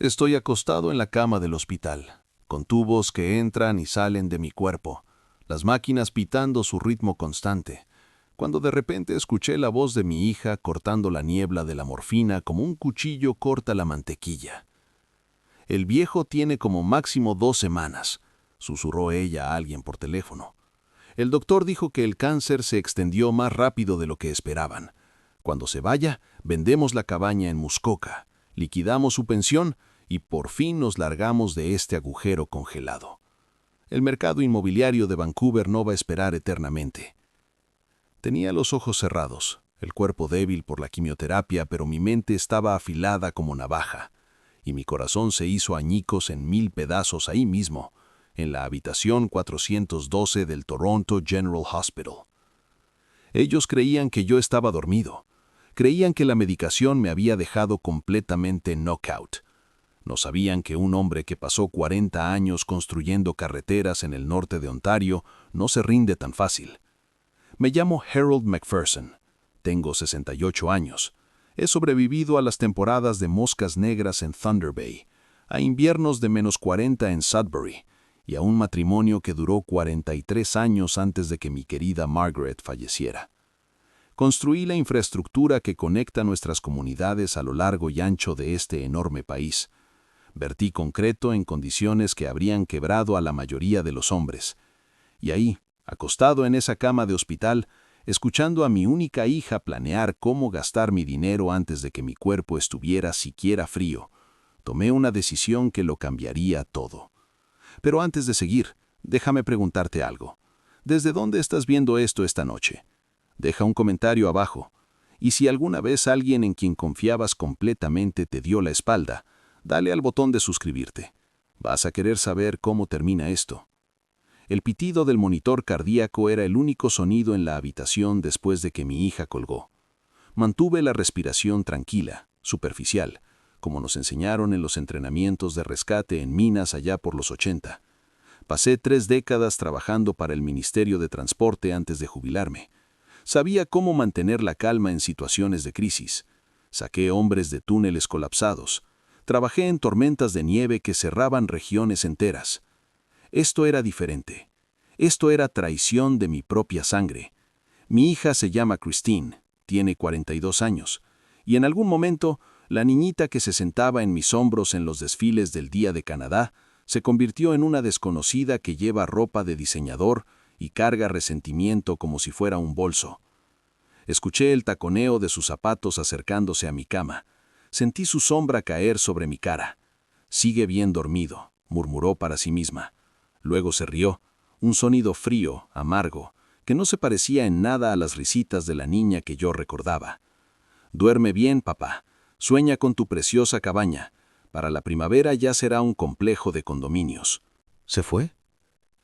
Estoy acostado en la cama del hospital, con tubos que entran y salen de mi cuerpo, las máquinas pitando su ritmo constante, cuando de repente escuché la voz de mi hija cortando la niebla de la morfina como un cuchillo corta la mantequilla. El viejo tiene como máximo 2 semanas, susurró ella a alguien por teléfono. El doctor dijo que el cáncer se extendió más rápido de lo que esperaban. Cuando se vaya, vendemos la cabaña en Muskoka, liquidamos su pensión y por fin nos largamos de este agujero congelado. El mercado inmobiliario de Vancouver no va a esperar eternamente. Tenía los ojos cerrados, el cuerpo débil por la quimioterapia, pero mi mente estaba afilada como navaja, y mi corazón se hizo añicos en 1000 pedazos ahí mismo, en la habitación 412 del Toronto General Hospital. Ellos creían que yo estaba dormido. Creían que la medicación me había dejado completamente knockout. No sabían que un hombre que pasó 40 años construyendo carreteras en el norte de Ontario no se rinde tan fácil. Me llamo Harold McPherson. Tengo 68 años. He sobrevivido a las temporadas de moscas negras en Thunder Bay, a inviernos de -40 en Sudbury, y a un matrimonio que duró 43 años antes de que mi querida Margaret falleciera. Construí la infraestructura que conecta nuestras comunidades a lo largo y ancho de este enorme país. Vertí concreto en condiciones que habrían quebrado a la mayoría de los hombres. Y ahí, acostado en esa cama de hospital, escuchando a mi única hija planear cómo gastar mi dinero antes de que mi cuerpo estuviera siquiera frío, tomé una decisión que lo cambiaría todo. Pero antes de seguir, déjame preguntarte algo. ¿Desde dónde estás viendo esto esta noche? Deja un comentario abajo. Y si alguna vez alguien en quien confiabas completamente te dio la espalda, dale al botón de suscribirte. Vas a querer saber cómo termina esto. El pitido del monitor cardíaco era el único sonido en la habitación después de que mi hija colgó. Mantuve la respiración tranquila, superficial, como nos enseñaron en los entrenamientos de rescate en minas allá por los 80. Pasé 3 décadas trabajando para el Ministerio de Transporte antes de jubilarme. Sabía cómo mantener la calma en situaciones de crisis. Saqué hombres de túneles colapsados. Trabajé en tormentas de nieve que cerraban regiones enteras. Esto era diferente. Esto era traición de mi propia sangre. Mi hija se llama Christine, tiene 42 años, y en algún momento, la niñita que se sentaba en mis hombros en los desfiles del Día de Canadá se convirtió en una desconocida que lleva ropa de diseñador y carga resentimiento como si fuera un bolso. Escuché el taconeo de sus zapatos acercándose a mi cama. Sentí su sombra caer sobre mi cara. «Sigue bien dormido», murmuró para sí misma. Luego se rió, un sonido frío, amargo, que no se parecía en nada a las risitas de la niña que yo recordaba. «Duerme bien, papá. Sueña con tu preciosa cabaña. Para la primavera ya será un complejo de condominios». ¿Se fue?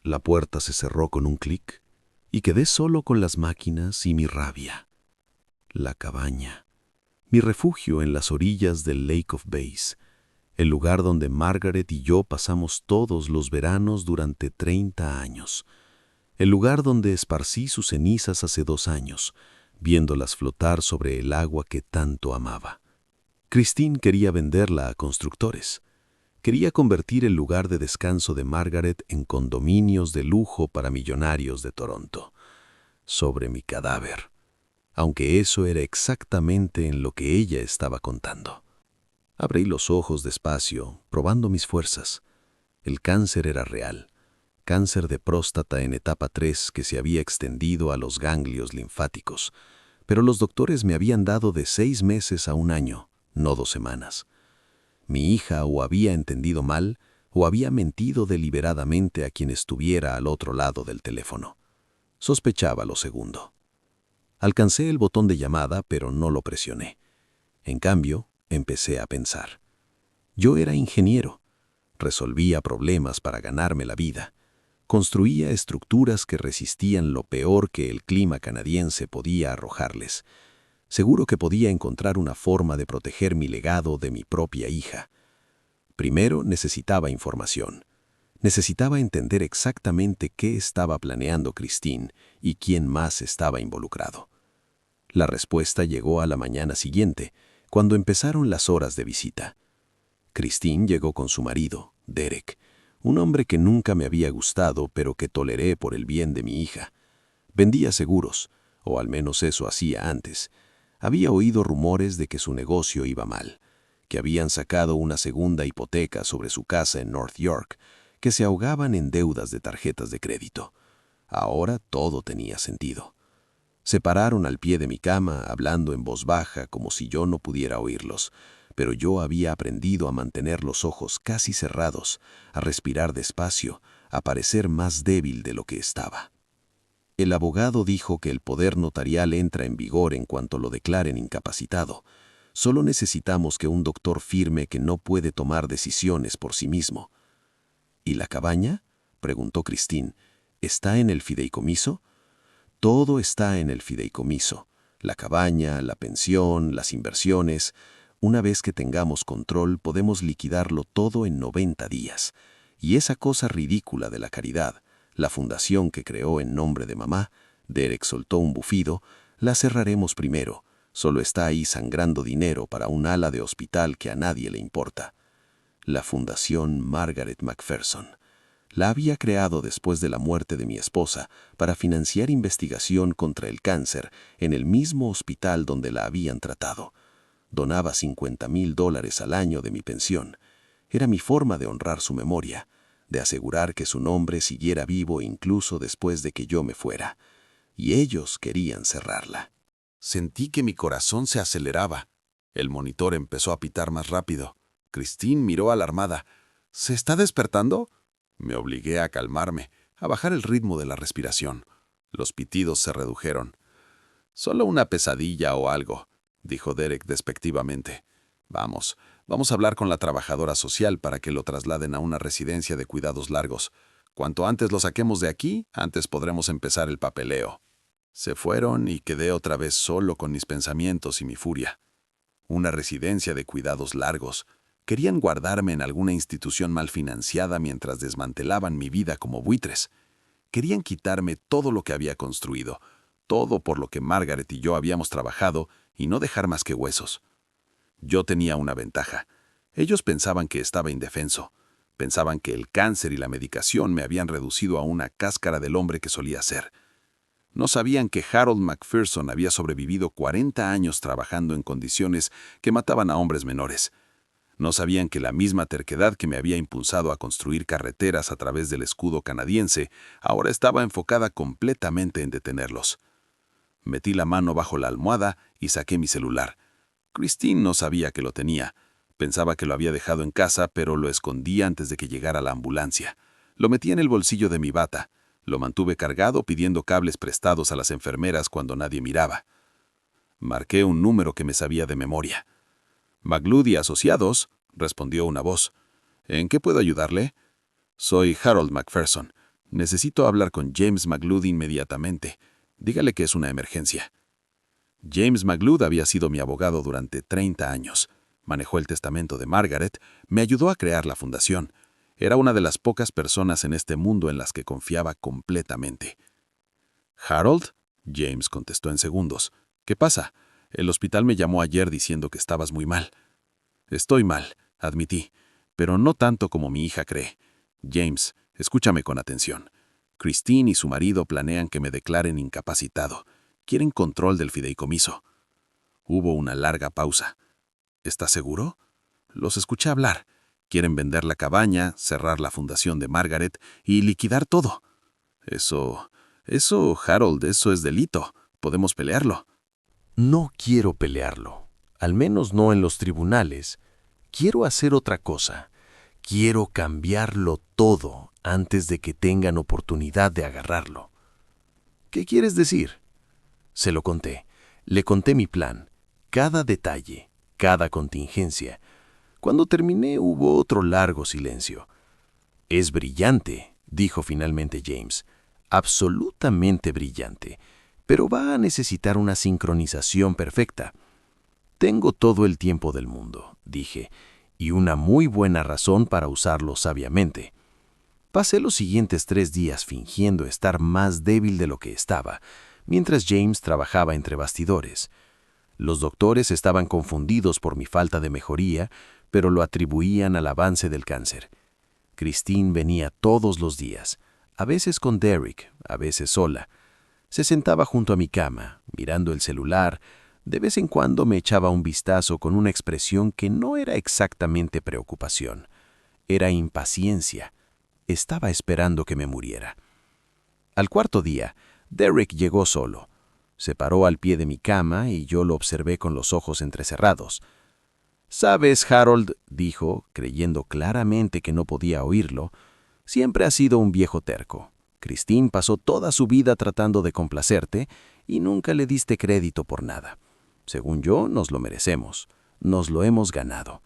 La puerta se cerró con un clic y quedé solo con las máquinas y mi rabia. La cabaña, mi refugio en las orillas del Lake of Bays, el lugar donde Margaret y yo pasamos todos los veranos durante 30 años, el lugar donde esparcí sus cenizas hace 2 años, viéndolas flotar sobre el agua que tanto amaba. Christine quería venderla a constructores. Quería convertir el lugar de descanso de Margaret en condominios de lujo para millonarios de Toronto. Sobre mi cadáver. Aunque eso era exactamente en lo que ella estaba contando. Abrí los ojos despacio, probando mis fuerzas. El cáncer era real. Cáncer de próstata en etapa 3 que se había extendido a los ganglios linfáticos. Pero los doctores me habían dado de 6 meses a 1 año, no 2 semanas. Mi hija o había entendido mal o había mentido deliberadamente a quien estuviera al otro lado del teléfono. Sospechaba lo segundo. Alcancé el botón de llamada, pero no lo presioné. En cambio, empecé a pensar. Yo era ingeniero. Resolvía problemas para ganarme la vida. Construía estructuras que resistían lo peor que el clima canadiense podía arrojarles. Seguro que podía encontrar una forma de proteger mi legado de mi propia hija. Primero necesitaba información. Necesitaba entender exactamente qué estaba planeando Christine y quién más estaba involucrado. La respuesta llegó a la mañana siguiente, cuando empezaron las horas de visita. Christine llegó con su marido, Derek, un hombre que nunca me había gustado, pero que toleré por el bien de mi hija. Vendía seguros, o al menos eso hacía antes. Había oído rumores de que su negocio iba mal, que habían sacado una segunda hipoteca sobre su casa en North York, que se ahogaban en deudas de tarjetas de crédito. Ahora todo tenía sentido. Se pararon al pie de mi cama, hablando en voz baja como si yo no pudiera oírlos, pero yo había aprendido a mantener los ojos casi cerrados, a respirar despacio, a parecer más débil de lo que estaba. El abogado dijo que el poder notarial entra en vigor en cuanto lo declaren incapacitado. Solo necesitamos que un doctor firme que no puede tomar decisiones por sí mismo. ¿Y la cabaña?, preguntó Christine. ¿Está en el fideicomiso? Todo está en el fideicomiso. La cabaña, la pensión, las inversiones. Una vez que tengamos control, podemos liquidarlo todo en 90 días. Y esa cosa ridícula de la caridad, la fundación que creó en nombre de mamá, Derek soltó un bufido, la cerraremos primero. Solo está ahí sangrando dinero para un ala de hospital que a nadie le importa. La Fundación Margaret Macpherson. La había creado después de la muerte de mi esposa para financiar investigación contra el cáncer en el mismo hospital donde la habían tratado. Donaba $50,000 al año de mi pensión. Era mi forma de honrar su memoria, de asegurar que su nombre siguiera vivo incluso después de que yo me fuera. Y ellos querían cerrarla. Sentí que mi corazón se aceleraba. El monitor empezó a pitar más rápido. Christine miró alarmada. ¿Se está despertando? Me obligué a calmarme, a bajar el ritmo de la respiración. Los pitidos se redujeron. «Solo una pesadilla o algo», dijo Derek despectivamente. Vamos a hablar con la trabajadora social para que lo trasladen a una residencia de cuidados largos. Cuanto antes lo saquemos de aquí, antes podremos empezar el papeleo». Se fueron y quedé otra vez solo con mis pensamientos y mi furia. Una residencia de cuidados largos. Querían guardarme en alguna institución mal financiada mientras desmantelaban mi vida como buitres. Querían quitarme todo lo que había construido, todo por lo que Margaret y yo habíamos trabajado, y no dejar más que huesos. Yo tenía una ventaja. Ellos pensaban que estaba indefenso. Pensaban que el cáncer y la medicación me habían reducido a una cáscara del hombre que solía ser. No sabían que Harold Macpherson había sobrevivido 40 años trabajando en condiciones que mataban a hombres menores. No sabían que la misma terquedad que me había impulsado a construir carreteras a través del escudo canadiense ahora estaba enfocada completamente en detenerlos. Metí la mano bajo la almohada y saqué mi celular. Christine no sabía que lo tenía. Pensaba que lo había dejado en casa, pero lo escondí antes de que llegara la ambulancia. Lo metí en el bolsillo de mi bata. Lo mantuve cargado pidiendo cables prestados a las enfermeras cuando nadie miraba. Marqué un número que me sabía de memoria. «Maglood y Asociados», respondió una voz. «¿En qué puedo ayudarle?» «Soy Harold Macpherson. Necesito hablar con James Maglood inmediatamente. Dígale que es una emergencia». James Maglood había sido mi abogado durante 30 años. Manejó el testamento de Margaret, me ayudó a crear la fundación. Era una de las pocas personas en este mundo en las que confiaba completamente. «¿Harold?», James contestó en segundos. «¿Qué pasa? El hospital me llamó ayer diciendo que estabas muy mal». «Estoy mal», admití, «pero no tanto como mi hija cree. James, escúchame con atención. Christine y su marido planean que me declaren incapacitado. Quieren control del fideicomiso». Hubo una larga pausa. «¿Estás seguro?». Los escuché hablar. Quieren vender la cabaña, cerrar la fundación de Margaret y liquidar todo. Eso, Harold, eso es delito. Podemos pelearlo». No quiero pelearlo, al menos no en los tribunales. Quiero hacer otra cosa. Quiero cambiarlo todo antes de que tengan oportunidad de agarrarlo. ¿Qué quieres decir? Se lo conté. Le conté mi plan, cada detalle, cada contingencia. Cuando terminé hubo otro largo silencio. «Es brillante», dijo finalmente James. «Absolutamente brillante. Pero va a necesitar una sincronización perfecta». «Tengo todo el tiempo del mundo», dije, «y una muy buena razón para usarlo sabiamente». Pasé los siguientes 3 días fingiendo estar más débil de lo que estaba, mientras James trabajaba entre bastidores. Los doctores estaban confundidos por mi falta de mejoría, pero lo atribuían al avance del cáncer. Christine venía todos los días, a veces con Derek, a veces sola. Se sentaba junto a mi cama, mirando el celular. De vez en cuando me echaba un vistazo con una expresión que no era exactamente preocupación. Era impaciencia. Estaba esperando que me muriera. Al cuarto día, Derek llegó solo. Se paró al pie de mi cama y yo lo observé con los ojos entrecerrados. «Sabes, Harold», dijo, creyendo claramente que no podía oírlo, «siempre has sido un viejo terco. Christine pasó toda su vida tratando de complacerte y nunca le diste crédito por nada. Según yo, nos lo merecemos. Nos lo hemos ganado».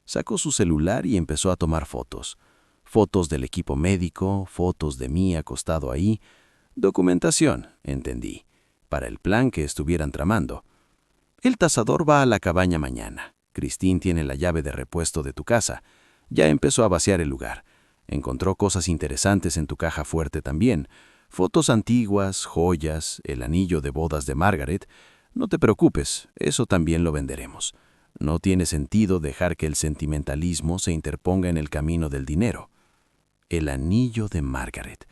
Sacó su celular y empezó a tomar fotos. Fotos del equipo médico, fotos de mí acostado ahí. Documentación, entendí, para el plan que estuvieran tramando. «El tasador va a la cabaña mañana. Christine tiene la llave de repuesto de tu casa. Ya empezó a vaciar el lugar. Encontró cosas interesantes en tu caja fuerte también. Fotos antiguas, joyas, el anillo de bodas de Margaret. No te preocupes, eso también lo venderemos. No tiene sentido dejar que el sentimentalismo se interponga en el camino del dinero». El anillo de Margaret.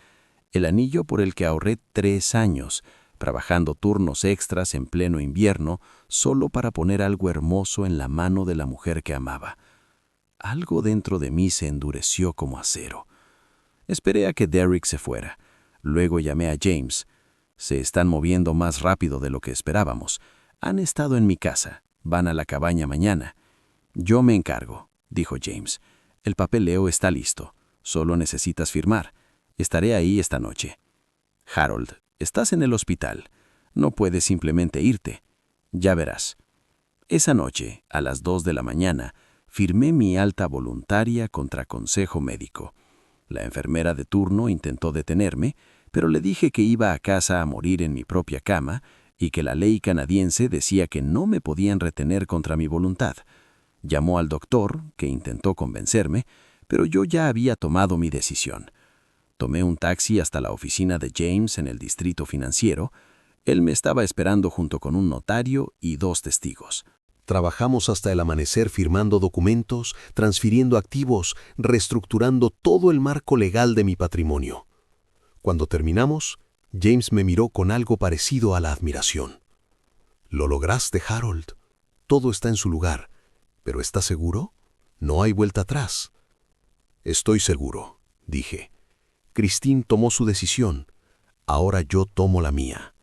El anillo por el que ahorré 3 años, trabajando turnos extras en pleno invierno, solo para poner algo hermoso en la mano de la mujer que amaba. Algo dentro de mí se endureció como acero. Esperé a que Derek se fuera. Luego llamé a James. «Se están moviendo más rápido de lo que esperábamos. Han estado en mi casa. Van a la cabaña mañana». «Yo me encargo», dijo James. «El papeleo está listo. Solo necesitas firmar. Estaré ahí esta noche». «Harold, estás en el hospital. No puedes simplemente irte. Ya verás». Esa noche, a las 2 de la mañana, firmé mi alta voluntaria contra consejo médico. La enfermera de turno intentó detenerme, pero le dije que iba a casa a morir en mi propia cama y que la ley canadiense decía que no me podían retener contra mi voluntad. Llamó al doctor, que intentó convencerme, pero yo ya había tomado mi decisión. Tomé un taxi hasta la oficina de James en el distrito financiero. Él me estaba esperando junto con un notario y 2 testigos. Trabajamos hasta el amanecer firmando documentos, transfiriendo activos, reestructurando todo el marco legal de mi patrimonio. Cuando terminamos, James me miró con algo parecido a la admiración. «Lo lograste, Harold. Todo está en su lugar. ¿Pero estás seguro? No hay vuelta atrás». «Estoy seguro», dije. «Christine tomó su decisión. Ahora yo tomo la mía».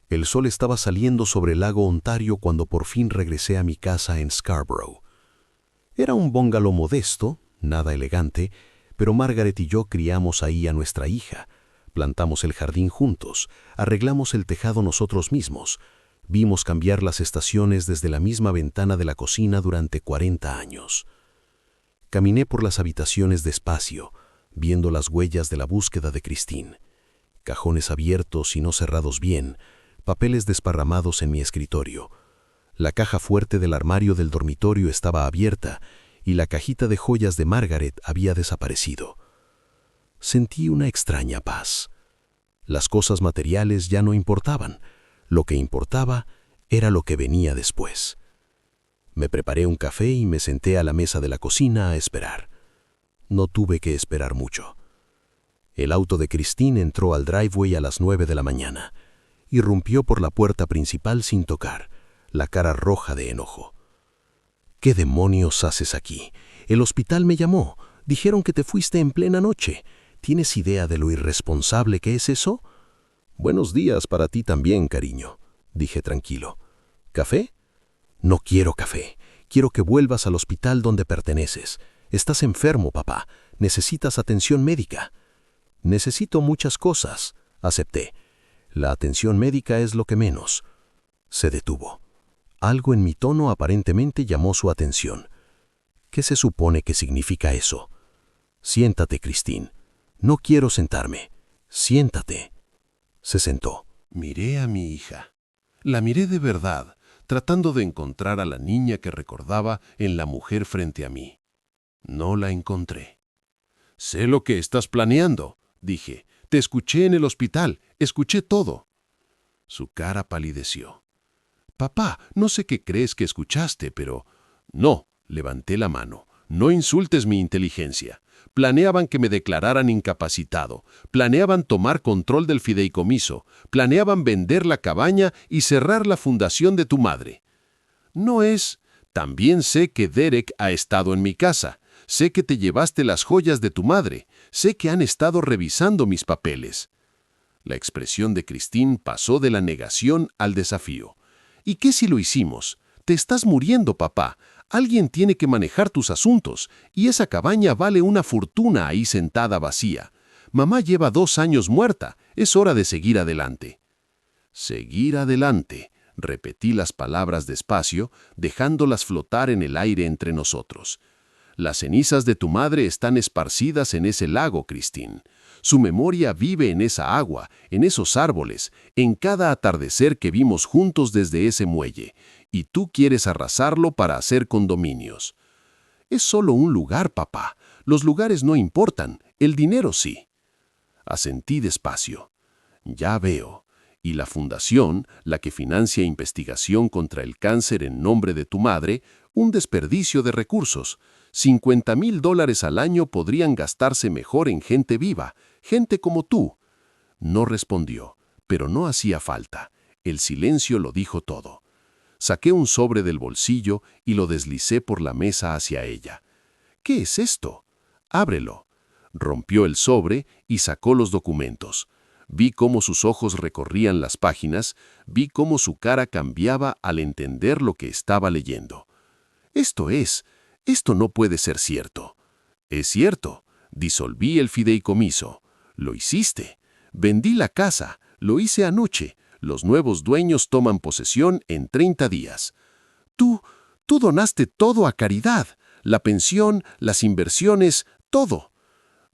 El sol estaba saliendo sobre el lago Ontario cuando por fin regresé a mi casa en Scarborough. Era un bungalow modesto, nada elegante, pero Margaret y yo criamos ahí a nuestra hija. Plantamos el jardín juntos, arreglamos el tejado nosotros mismos. Vimos cambiar las estaciones desde la misma ventana de la cocina durante 40 años. Caminé por las habitaciones despacio, viendo las huellas de la búsqueda de Christine. Cajones abiertos y no cerrados bien, papeles desparramados en mi escritorio. La caja fuerte del armario del dormitorio estaba abierta y la cajita de joyas de Margaret había desaparecido. Sentí una extraña paz. Las cosas materiales ya no importaban. Lo que importaba era lo que venía después. Me preparé un café y me senté a la mesa de la cocina a esperar. No tuve que esperar mucho. El auto de Christine entró al driveway a las 9 de la mañana. Irrumpió por la puerta principal sin tocar, la cara roja de enojo. «¿Qué demonios haces aquí? El hospital me llamó. Dijeron que te fuiste en plena noche. ¿Tienes idea de lo irresponsable que es eso?» «Buenos días para ti también, cariño», dije tranquilo. «¿Café?» «No quiero café. Quiero que vuelvas al hospital donde perteneces. Estás enfermo, papá. Necesitas atención médica». «Necesito muchas cosas», acepté. «La atención médica es lo que menos». Se detuvo. Algo en mi tono aparentemente llamó su atención. «¿Qué se supone que significa eso?» «Siéntate, Christine». «No quiero sentarme». «Siéntate». Se sentó. Miré a mi hija. La miré de verdad, tratando de encontrar a la niña que recordaba en la mujer frente a mí. No la encontré. «Sé lo que estás planeando», dije. «Te escuché en el hospital, escuché todo». Su cara palideció. «Papá, no sé qué crees que escuchaste, pero...» «No, Levanté la mano. No insultes mi inteligencia. Planeaban que me declararan incapacitado. Planeaban tomar control del fideicomiso. Planeaban vender la cabaña y cerrar la fundación de tu madre. No es... También sé que Derek ha estado en mi casa. Sé que te llevaste las joyas de tu madre. Sé que han estado revisando mis papeles. La expresión de Christine pasó de la negación al desafío. ¿Y qué si lo hicimos? Te estás muriendo, papá. Alguien tiene que manejar tus asuntos, y esa cabaña vale una fortuna ahí sentada vacía. Mamá lleva 2 años muerta. Es hora de seguir adelante. Seguir adelante. Repetí las palabras despacio, dejándolas flotar en el aire entre nosotros. Las cenizas de tu madre están esparcidas en ese lago, Christine. Su memoria vive en esa agua, en esos árboles, en cada atardecer que vimos juntos desde ese muelle, y tú quieres arrasarlo para hacer condominios. Es solo un lugar, papá. Los lugares no importan, el dinero sí. Asentí despacio. Ya veo. Y la fundación, la que financia investigación contra el cáncer en nombre de tu madre, un desperdicio de recursos. $50,000 al año podrían gastarse mejor en gente viva, gente como tú. No respondió, pero no hacía falta. El silencio lo dijo todo. Saqué un sobre del bolsillo y lo deslicé por la mesa hacia ella. ¿Qué es esto? Ábrelo. Rompió el sobre y sacó los documentos. Vi cómo sus ojos recorrían las páginas, vi cómo su cara cambiaba al entender lo que estaba leyendo. Esto no puede ser cierto. Es cierto, disolví el fideicomiso. Lo hiciste. Vendí la casa, lo hice anoche. Los nuevos dueños toman posesión en 30 días. Tú donaste todo a caridad, la pensión, las inversiones, todo.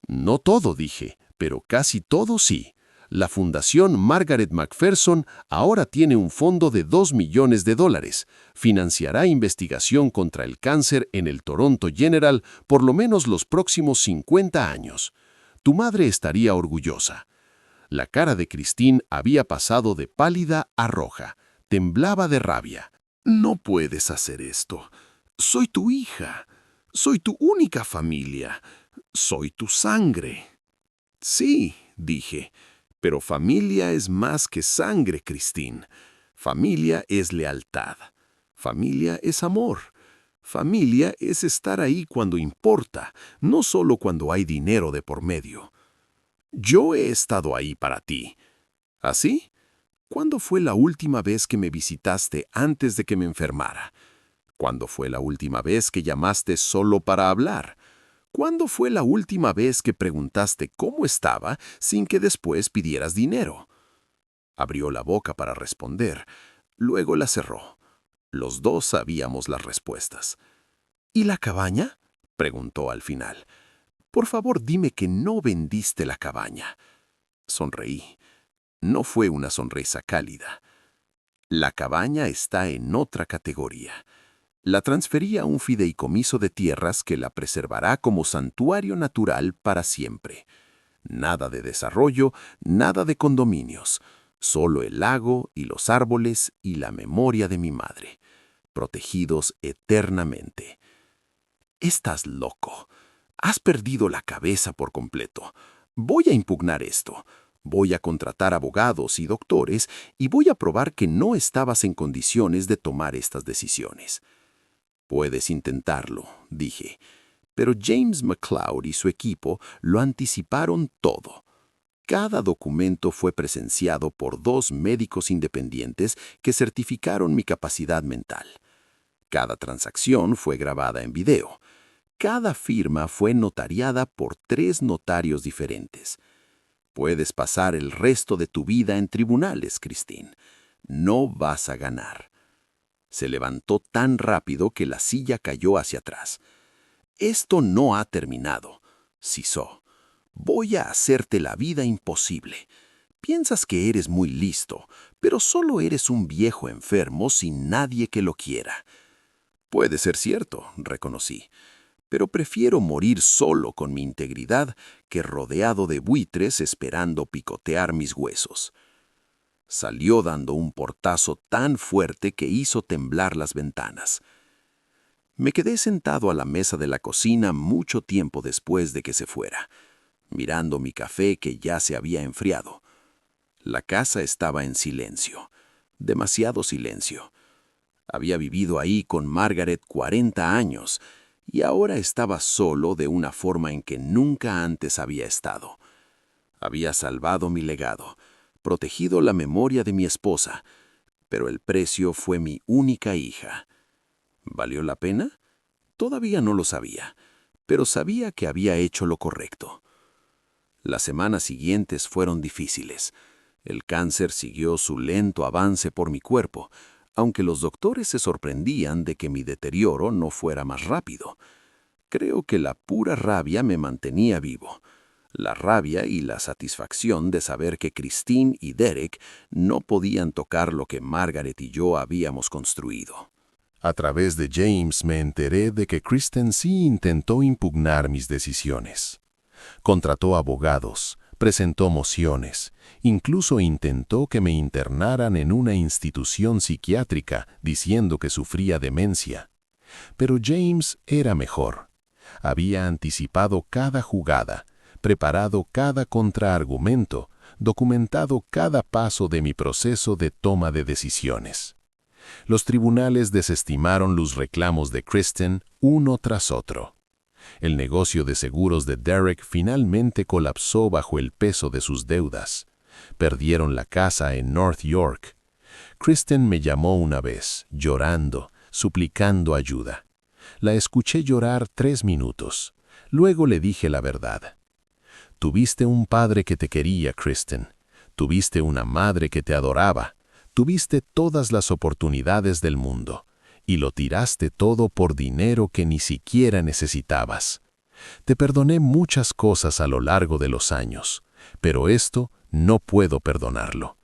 No todo, dije, pero casi todo sí. La Fundación Margaret McPherson ahora tiene un fondo de $2 millones. Financiará investigación contra el cáncer en el Toronto General por lo menos los próximos 50 años. Tu madre estaría orgullosa. La cara de Christine había pasado de pálida a roja. Temblaba de rabia. No puedes hacer esto. Soy tu hija. Soy tu única familia. Soy tu sangre. Sí, dije. Pero familia es más que sangre, Christine. Familia es lealtad. Familia es amor. Familia es estar ahí cuando importa, no solo cuando hay dinero de por medio. Yo he estado ahí para ti. ¿Así? ¿Cuándo fue la última vez que me visitaste antes de que me enfermara? ¿Cuándo fue la última vez que llamaste solo para hablar? ¿Cuándo fue la última vez que preguntaste cómo estaba sin que después pidieras dinero? Abrió la boca para responder, luego la cerró. Los dos sabíamos las respuestas. ¿Y la cabaña?, preguntó al final. Por favor, dime que no vendiste la cabaña. Sonreí. No fue una sonrisa cálida. La cabaña está en otra categoría. La transferí a un fideicomiso de tierras que la preservará como santuario natural para siempre. Nada de desarrollo, nada de condominios. Solo el lago y los árboles y la memoria de mi madre, protegidos eternamente. Estás loco. Has perdido la cabeza por completo. Voy a impugnar esto. Voy a contratar abogados y doctores y voy a probar que no estabas en condiciones de tomar estas decisiones. Puedes intentarlo, dije, pero James McCloud y su equipo lo anticiparon todo. Cada documento fue presenciado por 2 médicos independientes que certificaron mi capacidad mental. Cada transacción fue grabada en video. Cada firma fue notariada por 3 notarios diferentes. Puedes pasar el resto de tu vida en tribunales, Christine. No vas a ganar. Se levantó tan rápido que la silla cayó hacia atrás. Esto no ha terminado, sisó. Voy a hacerte la vida imposible. Piensas que eres muy listo, pero solo eres un viejo enfermo sin nadie que lo quiera. Puede ser cierto, reconocí, pero prefiero morir solo con mi integridad que rodeado de buitres esperando picotear mis huesos. Salió dando un portazo tan fuerte que hizo temblar las ventanas. Me quedé sentado a la mesa de la cocina mucho tiempo después de que se fuera, mirando mi café que ya se había enfriado. La casa estaba en silencio, demasiado silencio. Había vivido ahí con Margaret 40 años y ahora estaba solo de una forma en que nunca antes había estado. Había salvado mi legado, protegido la memoria de mi esposa, pero el precio fue mi única hija. ¿Valió la pena? Todavía no lo sabía, pero sabía que había hecho lo correcto. Las semanas siguientes fueron difíciles. El cáncer siguió su lento avance por mi cuerpo, aunque los doctores se sorprendían de que mi deterioro no fuera más rápido. Creo que la pura rabia me mantenía vivo. La rabia y la satisfacción de saber que Christine y Derek no podían tocar lo que Margaret y yo habíamos construido. A través de James me enteré de que Kristen sí intentó impugnar mis decisiones. Contrató abogados, presentó mociones, incluso intentó que me internaran en una institución psiquiátrica diciendo que sufría demencia. Pero James era mejor. Había anticipado cada jugada, preparado cada contraargumento, documentado cada paso de mi proceso de toma de decisiones. Los tribunales desestimaron los reclamos de Kristen uno tras otro. El negocio de seguros de Derek finalmente colapsó bajo el peso de sus deudas. Perdieron la casa en North York. Kristen me llamó una vez, llorando, suplicando ayuda. La escuché llorar 3 minutos. Luego le dije la verdad. Tuviste un padre que te quería, Kristen. Tuviste una madre que te adoraba. Tuviste todas las oportunidades del mundo. Y lo tiraste todo por dinero que ni siquiera necesitabas. Te perdoné muchas cosas a lo largo de los años, pero esto no puedo perdonarlo.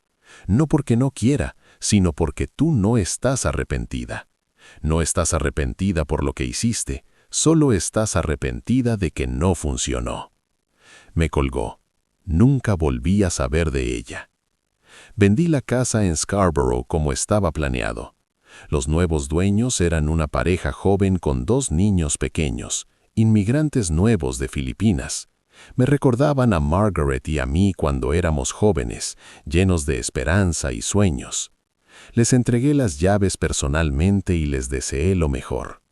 No porque no quiera, sino porque tú no estás arrepentida. No estás arrepentida por lo que hiciste, solo estás arrepentida de que no funcionó. Me colgó. Nunca volví a saber de ella. Vendí la casa en Scarborough como estaba planeado. Los nuevos dueños eran una pareja joven con 2 niños pequeños, inmigrantes nuevos de Filipinas. Me recordaban a Margaret y a mí cuando éramos jóvenes, llenos de esperanza y sueños. Les entregué las llaves personalmente y les deseé lo mejor.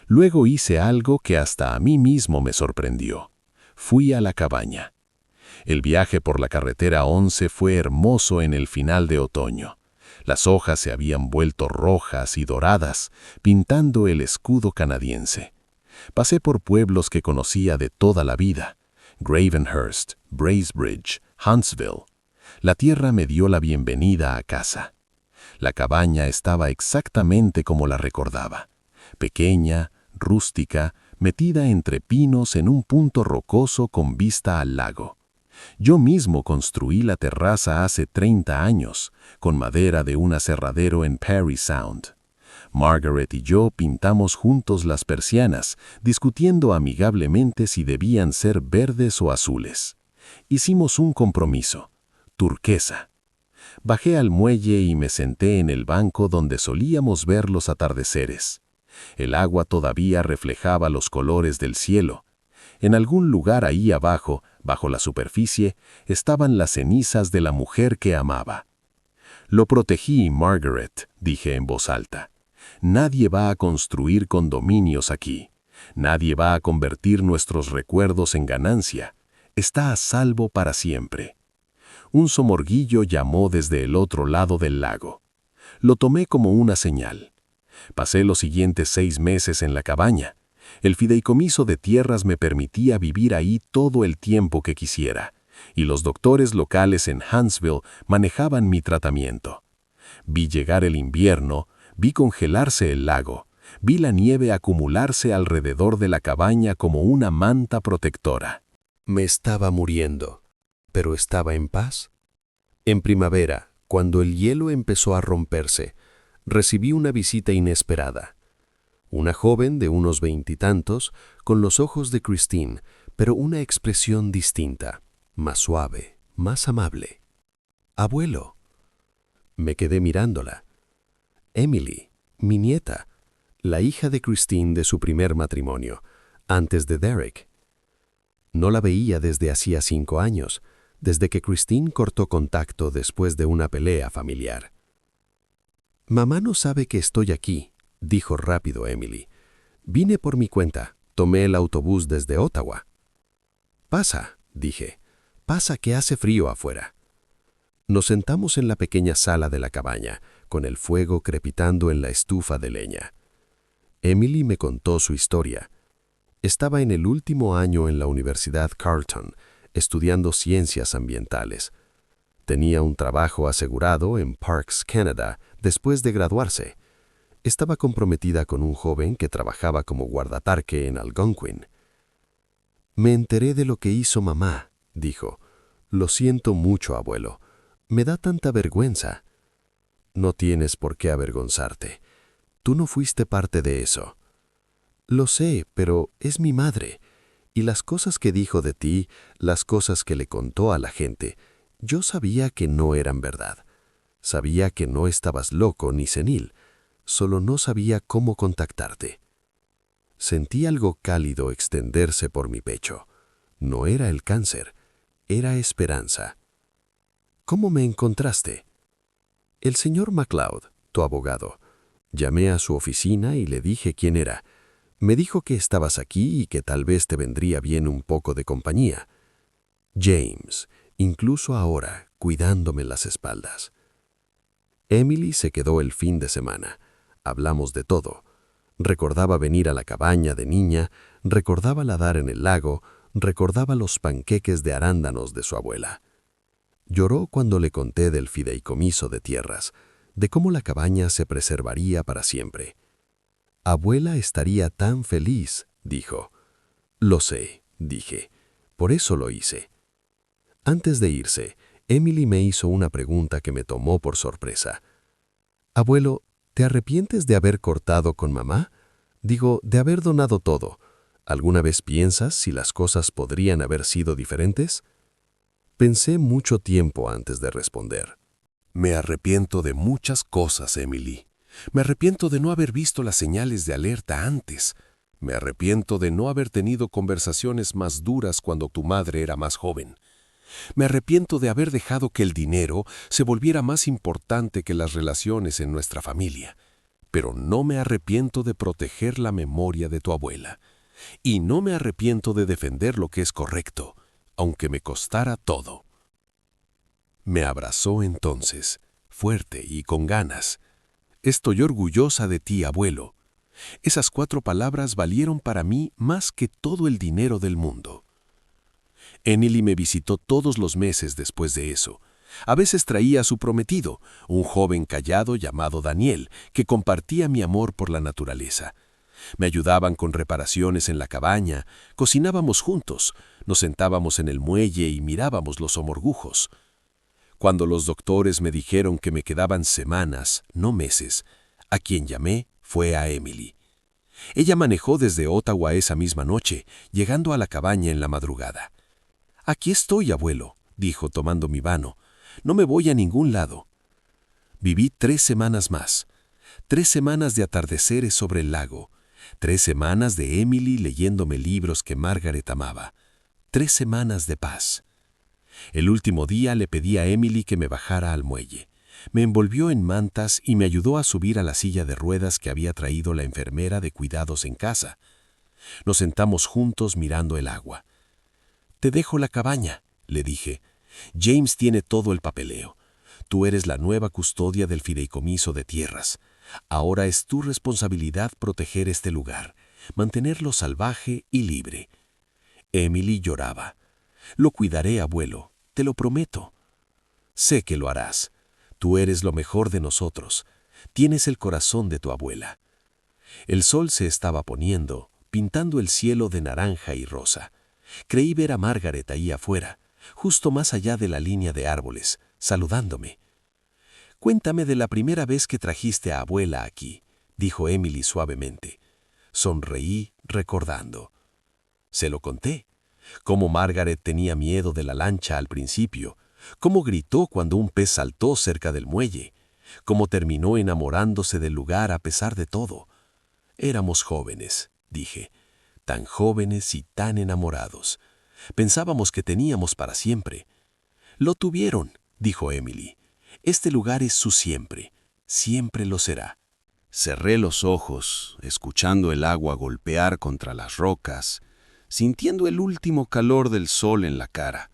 Luego hice algo que hasta a mí mismo me sorprendió. Fui a la cabaña. El viaje por la carretera 11 fue hermoso en el final de otoño. Las hojas se habían vuelto rojas y doradas, pintando el escudo canadiense. Pasé por pueblos que conocía de toda la vida: Gravenhurst, Bracebridge, Huntsville. La tierra me dio la bienvenida a casa. La cabaña estaba exactamente como la recordaba. Pequeña, rústica, metida entre pinos en un punto rocoso con vista al lago. Yo mismo construí la terraza hace 30 años, con madera de un aserradero en Parry Sound. Margaret y yo pintamos juntos las persianas, discutiendo amigablemente si debían ser verdes o azules. Hicimos un compromiso: turquesa. Bajé al muelle y me senté en el banco donde solíamos ver los atardeceres. El agua todavía reflejaba los colores del cielo. En algún lugar ahí abajo, bajo la superficie, estaban las cenizas de la mujer que amaba. «Lo protegí, Margaret», dije en voz alta. «Nadie va a construir condominios aquí. Nadie va a convertir nuestros recuerdos en ganancia. Está a salvo para siempre». Un somorguillo llamó desde el otro lado del lago. Lo tomé como una señal. Pasé los siguientes 6 meses en la cabaña. El fideicomiso de tierras me permitía vivir ahí todo el tiempo que quisiera, y los doctores locales en Huntsville manejaban mi tratamiento. Vi llegar el invierno, vi congelarse el lago, vi la nieve acumularse alrededor de la cabaña como una manta protectora. Me estaba muriendo, pero estaba en paz. En primavera, cuando el hielo empezó a romperse, recibí una visita inesperada. Una joven de unos 20 y tantos, con los ojos de Christine, pero una expresión distinta, más suave, más amable. «Abuelo». Me quedé mirándola. «Emily, mi nieta». la hija de Christine de su primer matrimonio, antes de Derek. No la veía desde hacía 5 años, desde que Christine cortó contacto después de una pelea familiar. «Mamá no sabe que estoy aquí», dijo rápido Emily. «Vine por mi cuenta. Tomé el autobús desde Ottawa». «Pasa», dije. «Pasa que hace frío afuera». Nos sentamos en la pequeña sala de la cabaña, con el fuego crepitando en la estufa de leña. Emily me contó su historia. Estaba en el último año en la Universidad Carleton, estudiando ciencias ambientales. Tenía un trabajo asegurado en Parks Canada después de graduarse. Estaba comprometida con un joven que trabajaba como guardaparque en Algonquin. «Me enteré de lo que hizo mamá», dijo. «Lo siento mucho, abuelo. Me da tanta vergüenza». «No tienes por qué avergonzarte. Tú no fuiste parte de eso». «Lo sé, pero es mi madre. Y las cosas que dijo de ti, las cosas que le contó a la gente, yo sabía que no eran verdad. Sabía que no estabas loco ni senil, solo no sabía cómo contactarte». Sentí algo cálido extenderse por mi pecho. No era el cáncer, era esperanza. «¿Cómo me encontraste?» «El señor MacLeod, tu abogado. Llamé a su oficina y le dije quién era. Me dijo que estabas aquí y que tal vez te vendría bien un poco de compañía. James, incluso ahora, cuidándome las espaldas». Emily se quedó el fin de semana. Hablamos de todo. Recordaba venir a la cabaña de niña, recordaba nadar en el lago, recordaba los panqueques de arándanos de su abuela. Lloró cuando le conté del fideicomiso de tierras, de cómo la cabaña se preservaría para siempre. «Abuela estaría tan feliz», dijo. «Lo sé», dije. «Por eso lo hice». Antes de irse, Emily me hizo una pregunta que me tomó por sorpresa. «Abuelo, ¿te arrepientes de haber cortado con mamá? Digo, de haber donado todo. ¿Alguna vez piensas si las cosas podrían haber sido diferentes?» Pensé mucho tiempo antes de responder. Me arrepiento de muchas cosas, Emily. Me arrepiento de no haber visto las señales de alerta antes. Me arrepiento de no haber tenido conversaciones más duras cuando tu madre era más joven. Me arrepiento de haber dejado que el dinero se volviera más importante que las relaciones en nuestra familia. Pero no me arrepiento de proteger la memoria de tu abuela. Y no me arrepiento de defender lo que es correcto, aunque me costara todo. Me abrazó entonces, fuerte y con ganas. «Estoy orgullosa de ti, abuelo». Esas 4 palabras valieron para mí más que todo el dinero del mundo. Emily me visitó todos los meses después de eso. A veces traía a su prometido, un joven callado llamado Daniel, que compartía mi amor por la naturaleza. Me ayudaban con reparaciones en la cabaña, cocinábamos juntos, nos sentábamos en el muelle y mirábamos los somorgujos. Cuando los doctores me dijeron que me quedaban semanas, no meses, a quien llamé fue a Emily. Ella manejó desde Ottawa esa misma noche, llegando a la cabaña en la madrugada. «Aquí estoy, abuelo», dijo tomando mi mano. «No me voy a ningún lado». Viví 3 semanas más. 3 semanas de atardeceres sobre el lago. 3 semanas de Emily leyéndome libros que Margaret amaba. 3 semanas de paz. El último día le pedí a Emily que me bajara al muelle. Me envolvió en mantas y me ayudó a subir a la silla de ruedas que había traído la enfermera de cuidados en casa. Nos sentamos juntos mirando el agua. «Te dejo la cabaña», le dije. «James tiene todo el papeleo. Tú eres la nueva custodia del fideicomiso de tierras. Ahora es tu responsabilidad proteger este lugar, mantenerlo salvaje y libre». Emily lloraba. «Lo cuidaré, abuelo, te lo prometo». «Sé que lo harás. Tú eres lo mejor de nosotros. Tienes el corazón de tu abuela». El sol se estaba poniendo, pintando el cielo de naranja y rosa. Creí ver a Margaret ahí afuera, justo más allá de la línea de árboles, saludándome. «Cuéntame de la primera vez que trajiste a abuela aquí», dijo Emily suavemente. Sonreí recordando. Se lo conté. Cómo Margaret tenía miedo de la lancha al principio, cómo gritó cuando un pez saltó cerca del muelle, cómo terminó enamorándose del lugar a pesar de todo. Éramos jóvenes, dije, tan jóvenes y tan enamorados. Pensábamos que teníamos para siempre. Lo tuvieron, dijo Emily. Este lugar es su siempre, siempre lo será. Cerré los ojos, escuchando el agua golpear contra las rocas, sintiendo el último calor del sol en la cara.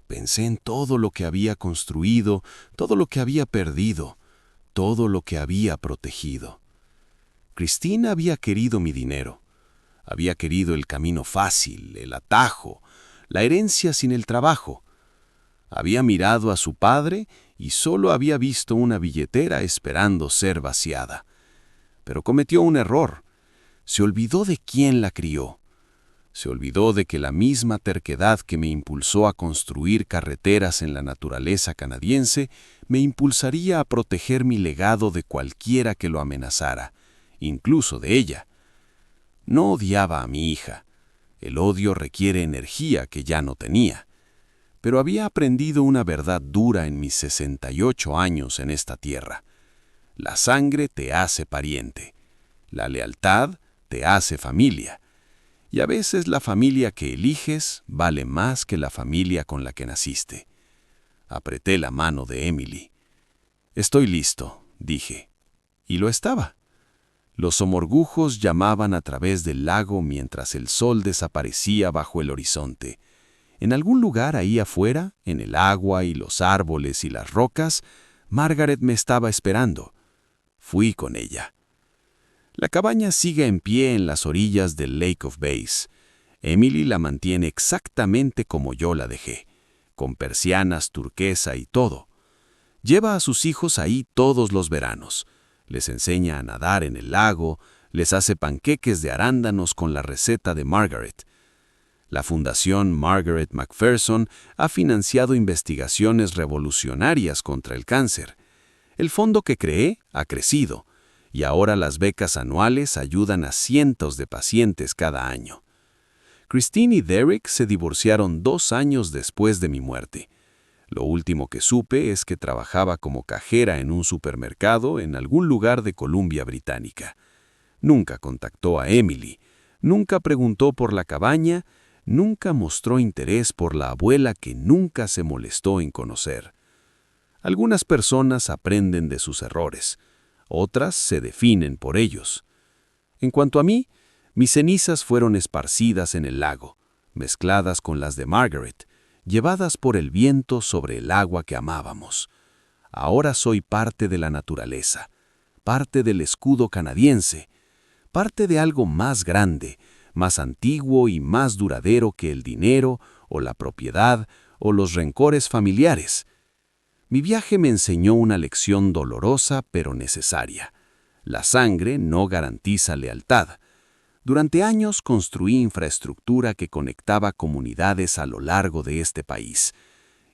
Pensé en todo lo que había construido, todo lo que había perdido, todo lo que había protegido. Christine había querido mi dinero. Había querido el camino fácil, el atajo, la herencia sin el trabajo. Había mirado a su padre y solo había visto una billetera esperando ser vaciada. Pero cometió un error. Se olvidó de quién la crió. Se olvidó de que la misma terquedad que me impulsó a construir carreteras en la naturaleza canadiense me impulsaría a proteger mi legado de cualquiera que lo amenazara, incluso de ella. No odiaba a mi hija. El odio requiere energía que ya no tenía. Pero había aprendido una verdad dura en mis 68 años en esta tierra. La sangre te hace pariente. La lealtad te hace familia. Y a veces la familia que eliges vale más que la familia con la que naciste. Apreté la mano de Emily. «Estoy listo», dije. Y lo estaba. Los somorgujos llamaban a través del lago mientras el sol desaparecía bajo el horizonte. En algún lugar ahí afuera, en el agua y los árboles y las rocas, Margaret me estaba esperando. Fui con ella. La cabaña sigue en pie en las orillas del Lake of Bays. Emily la mantiene exactamente como yo la dejé, con persianas turquesa y todo. Lleva a sus hijos ahí todos los veranos. Les enseña a nadar en el lago, les hace panqueques de arándanos con la receta de Margaret. La Fundación Margaret McPherson ha financiado investigaciones revolucionarias contra el cáncer. El fondo que creé ha crecido, y ahora las becas anuales ayudan a cientos de pacientes cada año. Christine y Derek se divorciaron 2 años después de mi muerte. Lo último que supe es que trabajaba como cajera en un supermercado en algún lugar de Columbia Británica. Nunca contactó a Emily, nunca preguntó por la cabaña, nunca mostró interés por la abuela que nunca se molestó en conocer. Algunas personas aprenden de sus errores, otras se definen por ellos. En cuanto a mí, mis cenizas fueron esparcidas en el lago, mezcladas con las de Margaret, llevadas por el viento sobre el agua que amábamos. Ahora soy parte de la naturaleza, parte del escudo canadiense, parte de algo más grande, más antiguo y más duradero que el dinero o la propiedad o los rencores familiares. Mi viaje me enseñó una lección dolorosa pero necesaria. La sangre no garantiza lealtad. Durante años construí infraestructura que conectaba comunidades a lo largo de este país.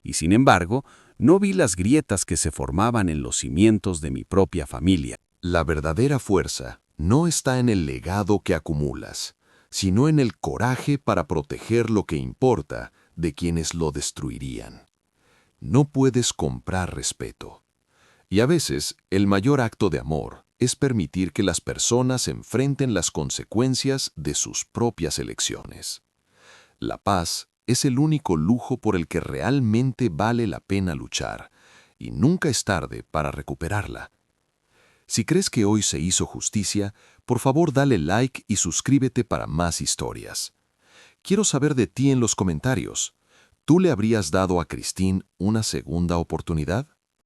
Y sin embargo, no vi las grietas que se formaban en los cimientos de mi propia familia. La verdadera fuerza no está en el legado que acumulas, sino en el coraje para proteger lo que importa de quienes lo destruirían. No puedes comprar respeto. Y a veces, el mayor acto de amor es permitir que las personas enfrenten las consecuencias de sus propias elecciones. La paz es el único lujo por el que realmente vale la pena luchar, y nunca es tarde para recuperarla. Si crees que hoy se hizo justicia, por favor dale like y suscríbete para más historias. Quiero saber de ti en los comentarios. ¿Tú le habrías dado a Christine una segunda oportunidad?